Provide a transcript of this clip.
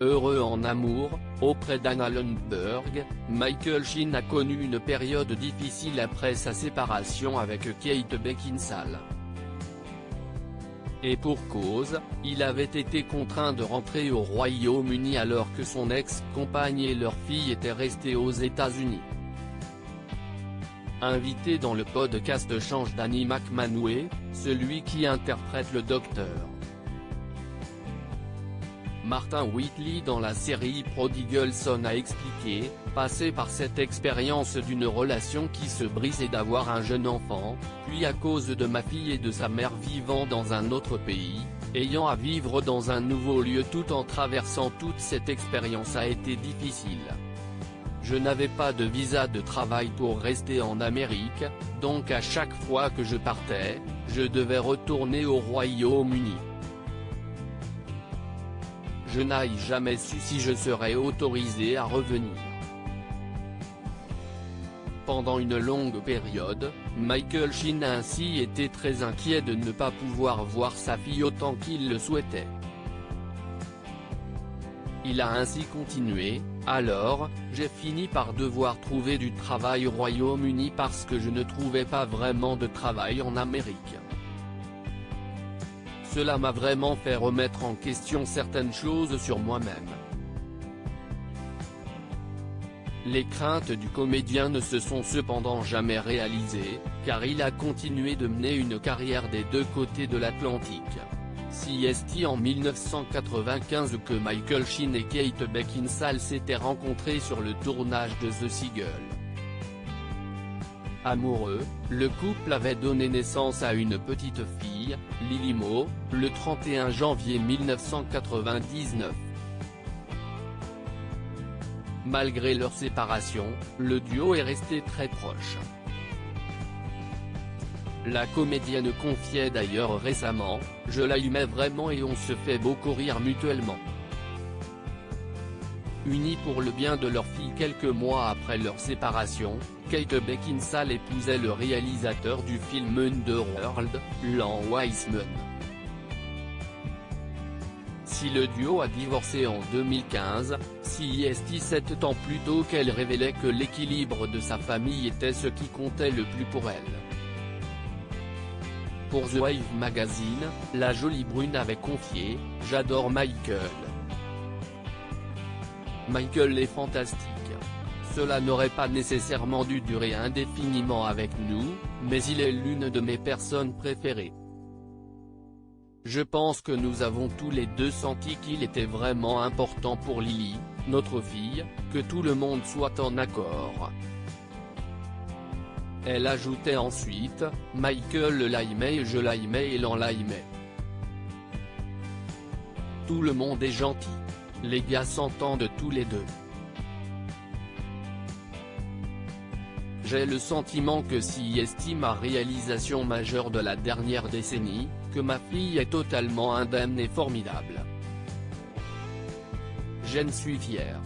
Heureux en amour, auprès d'Anna Lundberg, Michael Sheen a connu une période difficile après sa séparation avec Kate Beckinsale. Et pour cause, il avait été contraint de rentrer au Royaume-Uni alors que son ex-compagne et leur fille étaient restés aux États-Unis. Invité dans le podcast Change d'Annie McManway, celui qui interprète le Docteur Martin Whitley dans la série Prodigal Son a expliqué, passer par cette expérience d'une relation qui se brise et d'avoir un jeune enfant, puis à cause de ma fille et de sa mère vivant dans un autre pays, ayant à vivre dans un nouveau lieu tout en traversant toute cette expérience a été difficile. Je n'avais pas de visa de travail pour rester en Amérique, donc à chaque fois que je partais, je devais retourner au Royaume-Uni. Je n'ai jamais su si je serais autorisé à revenir. Pendant une longue période, Michael Sheen a ainsi été très inquiet de ne pas pouvoir voir sa fille autant qu'il le souhaitait. Il a ainsi continué, alors, j'ai fini par devoir trouver du travail au Royaume-Uni parce que je ne trouvais pas vraiment de travail en Amérique. Cela m'a vraiment fait remettre en question certaines choses sur moi-même. Les craintes du comédien ne se sont cependant jamais réalisées, car il a continué de mener une carrière des deux côtés de l'Atlantique. C'est en 1995 que Michael Sheen et Kate Beckinsale s'étaient rencontrés sur le tournage de The Seagull. Amoureux, le couple avait donné naissance à une petite fille, Lily Mo, le 31 janvier 1999. Malgré leur séparation, le duo est resté très proche. La comédienne confiait d'ailleurs récemment, « Je l'aimais vraiment et on se fait beaucoup rire mutuellement ». Unis pour le bien de leur fille quelques mois après leur séparation, Kate Beckinsale épousait le réalisateur du film Underworld, Len Wiseman. Si le duo a divorcé en 2015, c'est 7 ans plus tôt qu'elle révélait que l'équilibre de sa famille était ce qui comptait le plus pour elle. Pour The Wave Magazine, la jolie brune avait confié « J'adore Michael. Michael est fantastique. Cela n'aurait pas nécessairement dû durer indéfiniment avec nous, mais il est l'une de mes personnes préférées. Je pense que nous avons tous les deux senti qu'il était vraiment important pour Lily, notre fille, que tout le monde soit en accord. » Elle ajoutait ensuite, « Michael l'aimait et je l'aimais et l'en l'aimait. Tout le monde est gentil. Les gars s'entendent tous les deux. J'ai le sentiment que c'est ma réalisation majeure de la dernière décennie, que ma fille est totalement indemne et formidable. J'en suis fier. »